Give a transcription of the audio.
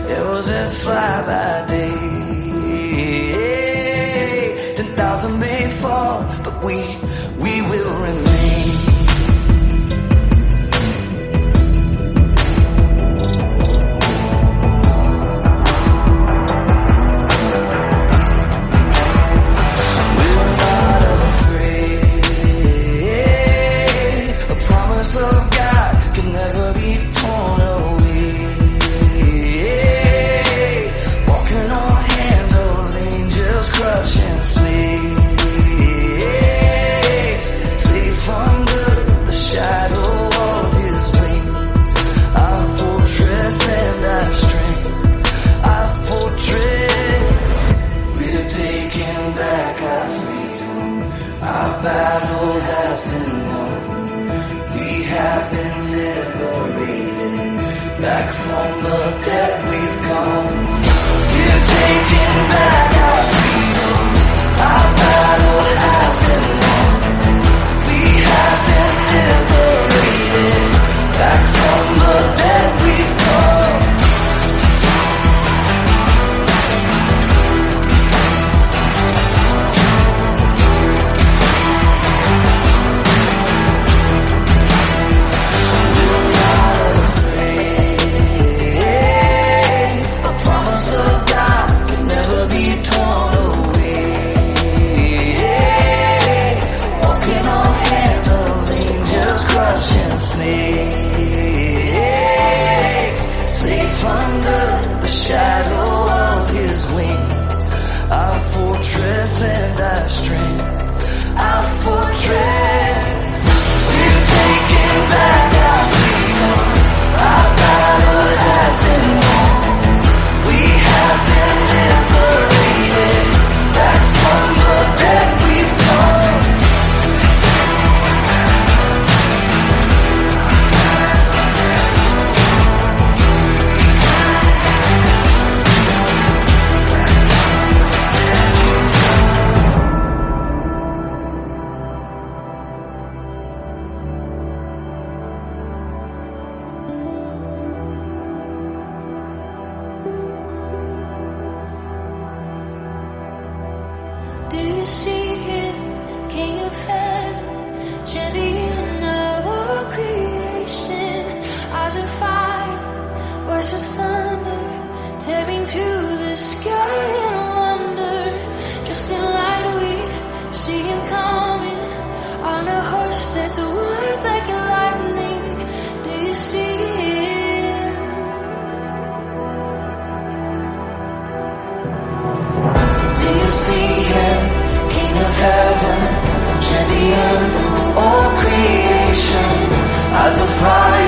It was a fly-by-day. 10,000 may fall, but we will remain. We're not afraid. A promise of God can never be torn away. Walking on hands of angels, crushing slaves, safe under the shadow of His wings. Our fortress and our strength, our fortress. We're taking back our freedom. Our battle has been won. We have been liberated. Back from the dead we've come. We're taking back our freedom. Our battle has been won. We have been liberated. Back from the dead we've come. Safe under the shadow of His wings. Our fortress and our strength, our fortress. We're taking back our freedom. Our battle has been won. We have been liberated. Back from the dead we've come. Do you see Him, King of heaven, champion of all creation? Eyes of fire, voice of thunder, tearing through the sky in wonder. Just in light we see Him coming, on a horse that's white like lightning. Do you see Him? Do you see Him, King of heaven, champion of all creation? Eyes of fire,